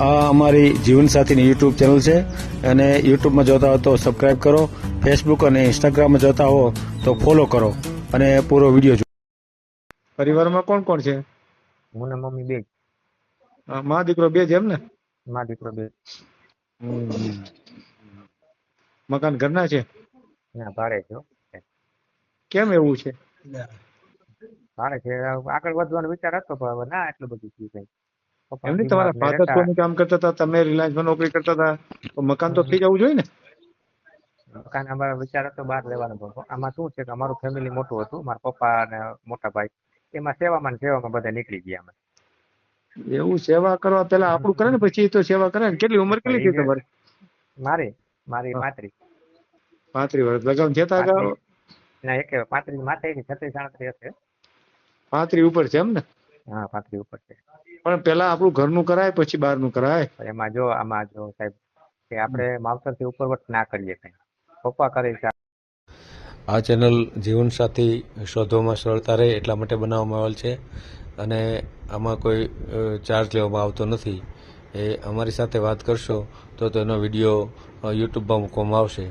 આ અમારી જીવનસાથીની YouTube channel છે અને યુટ્યુબમાં જોતા હો તો સબસ્ક્રાઇબ કરો, ફેસબુક અને ઇન્સ્ટાગ્રામમાં જોતા હો તો ફોલો કરો અને પૂરો વિડીયો જુઓ. પરિવારમાં કોણ કોણ છે? હું ને મમ્મી બે. મા દીકરો બે જ એમ ને? માં દીકરો બે. મકાન ઘરના છે? ના ભાડે છે. કેમ એવું છે? ભાડે છે. આગળ વધવાનો વિચાર હતો પણ હવે ના એટલું બધું થયું કઈ. પપ્પા એમની બીમાર તમારા ને ફાધર રહેતા. કોનું કામ કરતા હતા, તમે રિલાયન્સમાં નોકરી કરતા હતા, તો મકાન તો થઈ જવું જોઈએ ને? મકાન અમારો વિચાર હતો બહાર લેવાનો હતો. આમાં શું છે કે અમારું ફેમિલી મોટું હતું, મારા પપ્પા અને મોટા ભાઈ એમાં સેવામાં ને સેવામાં બધા નીકળી ગયા અમે. એવું સેવા કરવા પેલા આપણું કરે ને પછી તો સેવા કરે ને. કેટલી ઉંમર કેટલી એ થઈ જે તમારી? મારી 35. 35 વર્ષ. લગ્ન થતા હતા? 35 ના એક 35 માથે 36 37 હશે. 35 ઉપર છે એમ ને? હા 35 ઉપર છે. પણ પેલા આપણું ઘરનું કરાય પછી બહારનું કરાય. આમાં જો સાહેબ કે આપણે માવતરથી ઉપરવટ ના કરીએ કઈ. પપ્પા કરે છે. આ ચેનલ જીવનસાથી શોધવામાં સરળતા રહે એટલા માટે બનાવવામાં આવેલ છે અને આમાં કોઈ ચાર્જ લેવામાં આવતો નથી. એ અમારી સાથે વાત કરશો તો તેનો વિડીયો યુટ્યુબમાં મૂકવામાં આવશે.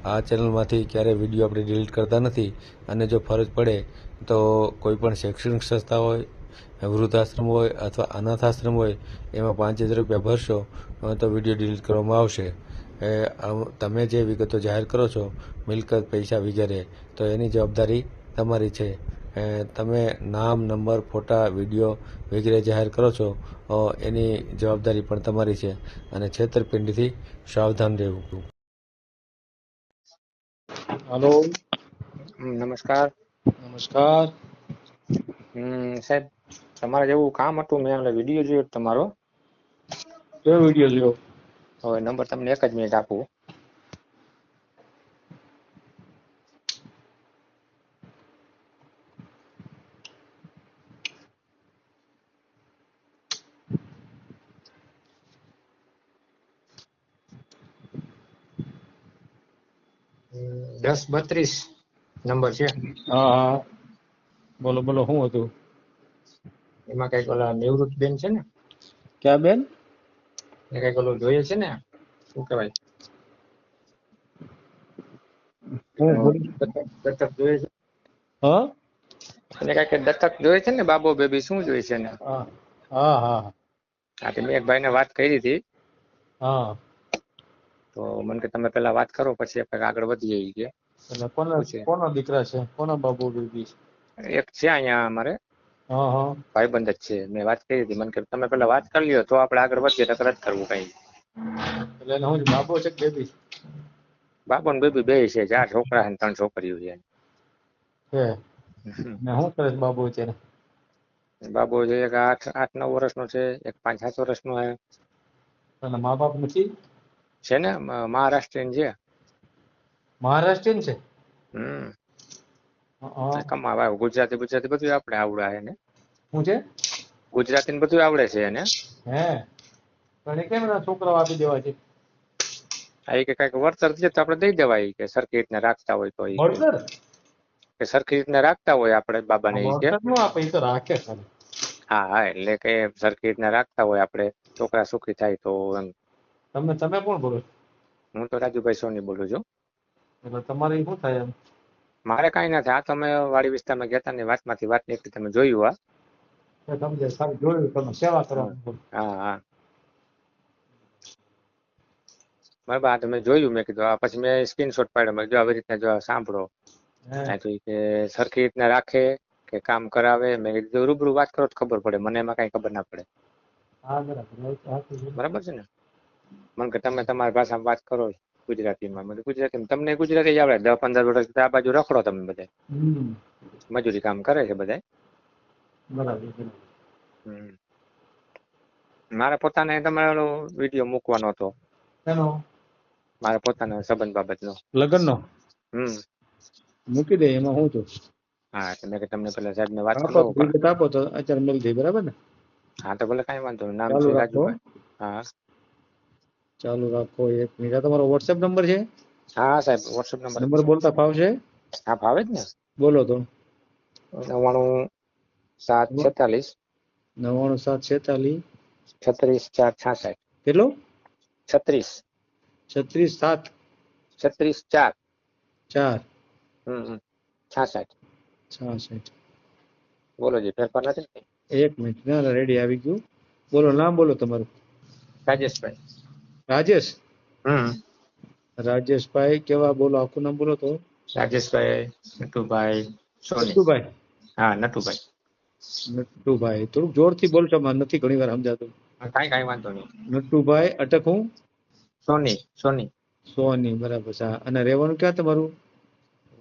આ ચેનલમાંથી ક્યારેય વિડીયો આપણે ડિલીટ કરતા નથી અને જો ફરજ પડે તો કોઈ પણ શૈક્ષણિક સંસ્થા હોય, વૃદ્ધાશ્રમ હોય અથવા અનાથાશ્રમ હોય એમાં 5000 રૂપિયા ભરશો તો વિડીયો ડિલીટ કરવામાં આવશે. તમે જે વિગતો જાહેર કરો છો, મિલકત, પૈસા વગેરે, તો એની જવાબદારી તમારી છે. તમે નામ, નંબર, ફોટા, વિડીયો વગેરે જાહેર કરો છો એની જવાબદારી પણ તમારી છે અને છેતરપિંડીથી સાવધાન રહેવું. હાલો, નમસ્કાર. નમસ્કાર. સાહેબ તમારે જેવું કામ હતું, મેં વિડીયો જોયો તમારો. કયો વિડીયો જોયો? હવે નંબર તમને એક જ મિનિટ આપું. +10 32 નંબર છે. હા હા, બોલો બોલો, શું હતું એમાં કઈક ઓલા નિવૃત્ત બેન છે ને, ક્યાં બેન? એ કઈક ઓલું જોઈએ છે ને, શું કહેવાય, દત્તક જોઈએ છે. હા એને કઈક દત્તક જોઈએ છે ને, બાબો બેબી શું જોઈએ છે ને. હા હા હા હા, મેં એક ભાઈને વાત કરી હતી હા. તો મને કે તમે પેલા વાત કરો પછી આપણે આગળ વધીએ કે એટલે પૂછે. કોના દીકરા છે, કોના બાબુ બેબી છે? એક છે અહીંયા અમારે હા હા. ભાઈબંધ જ છે. મેં વાત કરી હતી, મને કે તમે પેલા વાત કરી લ્યો તો આપણે આગળ વધીએ, નકર જ કરવું કઈ. એટલે એને હું બાબો છે કે બેબી? બાબો ને બેબી બે છે, 4 છોકરા છે ને 3 છોકરીઓ છે. છે ને શું કરે છે બાબુ અત્યારે? બાબુ છે એક 8-9 વર્ષનો છે, એક 5-7 વર્ષનો છે. અને મા બાપ નથી? છે ને, મહારાષ્ટ્રીયન છે. મહારાષ્ટ્રીયન છે? હા. કમાવા ગુજરાતી બધું આપણે આવડે એને. શું છે? ગુજરાતી ને બધું આવડે છે એને. હે પણ કેમ એના છોકરાઓ આપી દેવા છે? આ કે કઈક વળતર છે તો આપણે દઈ દેવાય કે સરખી રીતના રાખતા હોય તો મળતર કે સરખી રીતના રાખતા હોય આપણે બાબાને કે. મળતર નો આપે, એ તો રાખે ખાલી. હા હા, એટલે કે સરખી રીતના રાખતા હોય આપણે, છોકરા સુખી થાય તો એમ. તમે કોણ બોલો? હું તો રાજુભાઈ સોની બોલું છું. એટલે તમારે શું થાય એમ? મારે કઈ ના થાય. આ તમે વાડી વિસ્તારમાં ગયા હતા ને, વાતમાંથી વાત નીકળી, તમે જોયું? તમે સારું જોયું, તમે સેવા હા કરવા. હા હા. બરાબર, મેં જોયું, મેં કીધું પછી મેં સ્ક્રીનશોટ પાડ્યો, મેં જો આવી રીતના જો સાંભળો કે સરખી રીતના રાખે કે કામ કરાવે. મેં કીધું રૂબરૂ વાત કરો તો ખબર પડે, મને એમાં કઈ ખબર ના પડે. હા બરાબર. બરાબર છે ને? મને કે તમે તમારી ભાષામાં વાત કરો ગુજરાતીમાં. ગુજરાતી તમને ગુજરાતી આવડે, 10-15 વર્ષ આ બાજુ રખડો તમે બધા, મજૂરી કામ કરે છે બધા. બરાબર. મારે પોતાને તમારો વિડીયો મૂકવાનો હતો, શેનો? મારા પોતાના સંબંધ બાબતનો. લગ્નનો? મૂકી દે, એમાં હું છું. હા, મેં તમને પેલા સાહેબ ને વાત કરી આપો લઉં. વિગત આપો તો અત્યારે મળી જાય, બરાબર ને? હા તો ભલે કઈ વાંધો નહીં. નામ ચાલુ છે રાખો. રાજુભાઈ. હા ચાલુ રાખો 1 મિનિટ. આ તમારો વોટ્સએપ નંબર છે? હા સાહેબ, વોટ્સએપ નંબર જ નંબર છે. બોલતા ફાવશે? હા ભાવે જ ને. બોલો તો. 99 7 46 99 7 46 36 4 66. કેટલો? 36 36 7 36 4 4 66. 66. બોલો જી, ફેરફાર નથી ને? એક મિનિટ, ના રેડી આવી ગયું. બોલો, નામ બોલો તમારું. રાજેશભાઈ. રાજેશ. હમ રાજેશભાઈ કેવા? બોલો, આખું નામ બોલો તો. રાજેશભાઈ નટુભાઈ સોની. નટુભાઈ. હા, નટુભાઈ. નટુભાઈ, થોડુંક જોરથી બોલશો, મને નથી ઘણી વાર સમજાતું. કાંઈ વાંધો નહીં. નટુભાઈ અટક હું સોની સોની. સોની, બરાબર છે. અને રહેવાનું ક્યાં તમારું?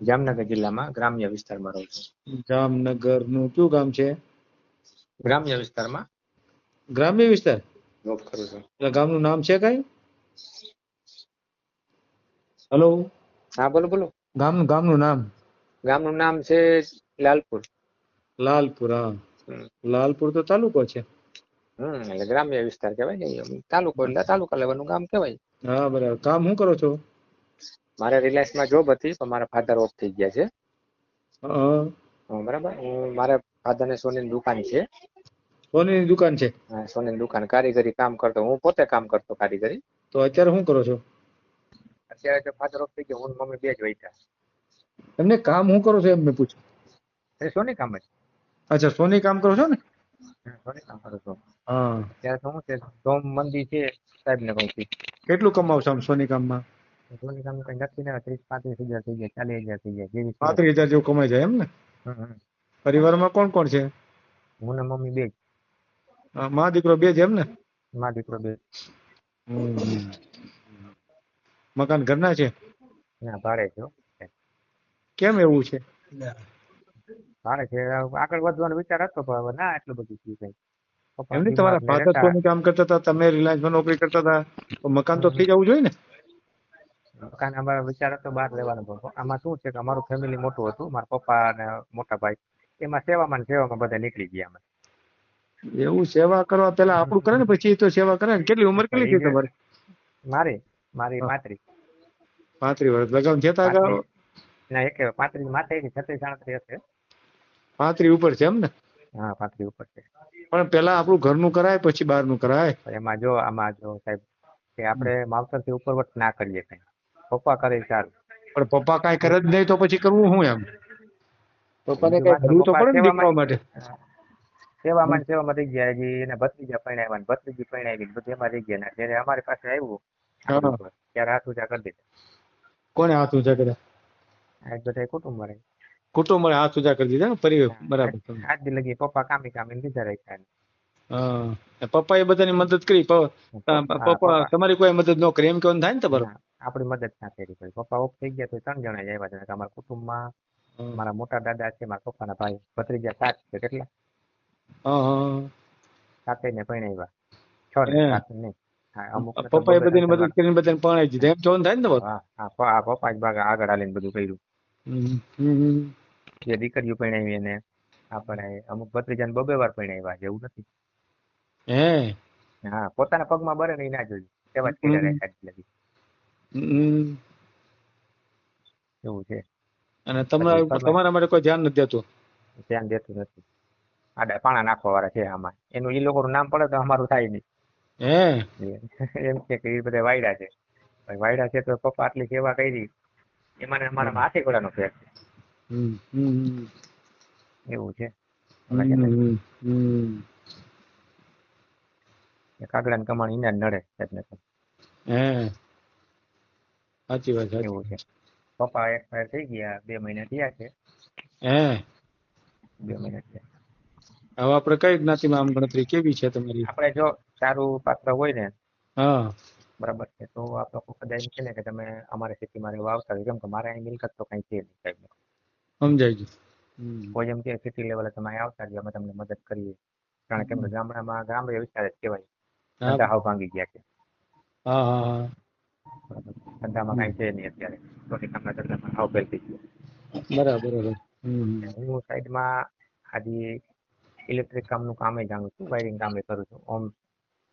જામનગર જિલ્લામાં ગ્રામ્ય વિસ્તારમાં રહું છું. જામનગર નું કયું ગામ છે? ગ્રામ્ય વિસ્તારમાં ગ્રામ્ય વિસ્તાર. જોબ કરું છું. એટલે ગામનું નામ છે કઈ? હલો, હા, બોલો બોલો. ગામનું નામ? ગામનું નામ છે લાલપુર. લાલપુર. હા, હમ. લાલપુર તો તાલુકો છે. એટલે ગ્રામ્ય વિસ્તાર કહેવાય ને. તાલુકો એટલે તાલુકા લેવલનું ગામ કહેવાય. હા, બરાબર. કામ શું કરો છો? મારે રિલાયન્સમાં જોબ હતી, પણ મારા ફાધર ઓફ થઈ ગયા છે. હા. બરાબર. મારા ફાધરને સોનીની દુકાન છે. સોનીની દુકાન છે? હા, સોનીની દુકાન, કારીગરી કામ કરતો. હું પોતે કામ કરતો કારીગરી. તો અત્યારે શું કરો છો? અત્યારે તો ફાધર ઓફ થઈ ગયા, હું ને મમ્મી બે જ વૈતા. એમને કામ શું કરો છો એમ મેં પૂછ્યું. એ સોની કામ જ. અચ્છા, સોની કામ કરો છો ને? સોની કામ કરું છું. હા. અત્યારે તો શું છે, સોમ મંદી છે સાહેબ ને કહું છું. કેટલું કમાવશો આમ સોની કામમાં? સોની કામ કઈ નક્કી ના, 30-35 હજાર થઈ જાય, 40 હજાર થઈ જાય, જેવી 35,000 જેવું કમાઈ જાય એમ ને? પરિવારમાં કોણ કોણ છે? હું ને મમ્મી બે જ. માં દીકરો બે જ એમ ને? માં દીકરો બે. મકાન ઘરના છે? ના, ભાડે છે. કેમ એવું છે? ભાડે છે. આગળ વધવાનો વિચાર હતો, પણ હવે ના એટલું બધું થયું કઈ. પપ્પા એમની બીમાર તમારા ને ફાધર રહેતા. સોની કામ કરતા હતા, તમે રિલાયન્સમાં નોકરી કરતા હતા, તો મકાન તો થઈ જવું જોઈએ ને? મકાન અમારો વિચાર હતો બહાર લેવાનો, પણ આમાં શું છે કે અમારું ફેમિલી મોટું હતું, મારા પપ્પા અને મોટા ભાઈ, એમાં સેવામાં બધા નીકળી ગયા અમે. એવું સેવા કરવા પેલા આપણું કરે ને, પછી તો સેવા કરે ને. કેટલી ઉંમર કેટલી છે તમારી? મારી 35. 35 વર્ષ લગન છે? 35 ના, 35 માથે 36 37 હશે. 35 ઉપર છે એમ ને? હા, 35 ઉપર છે. પણ પેલા આપણું ઘરનું કરાય પછી બહારનું કરાય. આમાં જો સાહેબ, કે આપણે માવતર થી ઉપરવટ ના કરીએ કઈ. પપ્પા કરે સારું. પણ પપ્પા કાંઈ કરે જ નહીં તો પછી કરવું શું એમ? પપ્પાને કઈ કરવું તો પડે ને દીકરા માટે. સેવામાં થઈ ગયા. હજી એને ભત્રીજા પરણાવ્યા, ભત્રીજી પરણાવી, બધું એમાં રહી ગયા. જયારે અમારી પાસે આવ્યું ત્યારે હાથ ઊંચા કરી દીધા. કોને હાથ ઊંચા કર્યા? આ બધા કુટુંબ રહે. કુટુંબ હાથ ઊંચા કરી દીધા પરિવાર, બરાબર. આજ દી લગી પપ્પા કામી લીધા રાખ્યા. હા, પપ્પા એ બધાની મદદ કરી. પપ્પા તમારી કોઈ મદદ ન કરી એમ કેવું થાય ને તમારું? આપણી મદદ ના કરી. પપ્પા ઓફ થઈ ગયા તો 3 જણા જ આવ્યા હતા અમારા કુટુંબમાં. મારા મોટા દાદા છે, મારા પપ્પાના ભાઈ, ભત્રીજા 7 છે. કેટલા? 7 ને પરણાવ્યા. 6 ને 7 ને. અમુક પપ્પા એ બધાની મદદ કરીને બધાને પરણાવી દીધા એમ કેવું થાય ને તમારું? હા, પપ્પા જ આગળ હાલીને બધું કર્યું. જે દીકરીઓ પરણાવી એને આપણે અમુક ભત્રીજાને 2 વાર પરણાવ્યા, જેવું નથી. હા, પોતાના પગમાં બરે નહીં, ના જોયું. એવા જ કર્યા રાખ્યા લગી. એવું છે. અને તમારા માટે કોઈ ધ્યાન નથી દેતું? ધ્યાન દેતું નથી. આડા પાણા નાખવા વાળા છે આમાં. એનું એ લોકોનું નામ પડે તો અમારું થાય નહીં. એમ છે કે એ બધા વાયડા છે. વાયડા છે તો પપ્પા આટલી સેવા કરી, એમાં અમારા હાથી ઘોડાનો ફેર છે. એવું છે. કાગડા ની કમાણી એને જ નડે. સાચી વાત. એવું છે. પપ્પા એક્સપાયર થઈ ગયા, 2 મહિના થયા છે. 2 મહિના થયા. હવે આપણે કઈ જ્ઞાતિમાં આમ ગણતરી કેવી છે તમારી? આપણે જો સારું પાત્ર હોય ને, હા, બરાબર છે, તો આપણે કદાચ એમ છે ને કે તમે અમારી સિટીમાં રહેવા આવતા હોય. કેમ કે મારે અહીં મિલકત તો કઈ છે નહીં સાહેબ. સમજાય ગયું. કોઈ એમ કે સિટી લેવલે તમે અહીં આવતા રહ્યો, અમે તમને મદદ કરીએ. કારણ કે ગામડામાં ગ્રામ્ય વિસ્તાર જ કહેવાય. ધંધા હાવ ભાંગી ગયા છે. ધંધામાં કઈ છે નહીં અત્યારે. સોની કામના ધંધામાં હાવ ફેલ થઈ ગયો. બરાબર. હું સાઈડમાં આજે ઇલેક્ટ્રિક કામનું કામ જાણું છું, વાયરિંગ કામ કરું છું. હોમ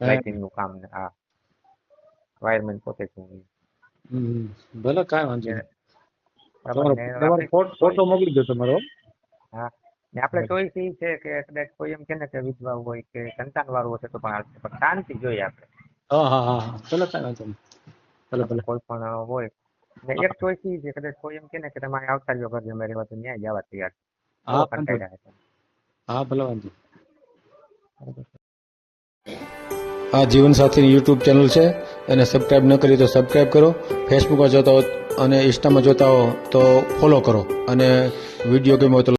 લાઇટિંગ નું કામ, આ વાયરમેન પોતે છું. ભલે, કાંઈ વાંધો નહીં. ફોટો મોકલી દો તમારો. હા, ને આપણે ચોઈસ એ છે કે કદાચ કોઈ એમ કે ને કે વિધવા હોય કે સંતાન વાળું હશે તો પણ હાલશે, પણ શાંતિ જોઈએ આપણે. હા હા હા હા ચલો કાંઈ વાંધો નહીં. ભલે ભલે. કોઈ પણ હોય ને એક ચોઈસ ઈ છે કદાચ કોઈ એમ કે ને કે તમારે આવતા રહ્યો ઘર અમારી વાત ન્યાય જવા તૈયાર હા એવો વાંધો ખર્ચાઈ નહીં. રહ્યા હા ભલે વાંધો નહીં. છે. આ જીવનસાથીની યુટ્યુબ ચેનલ છે એને સબસ્ક્રાઈબ ન કરી તો સબસ્ક્રાઈબ કરો. ફેસબુકમાં જોતા હો અને ઇન્સ્ટામાં જોતા હો તો ફોલો કરો અને વિડીયો ગમ્યો હોય તો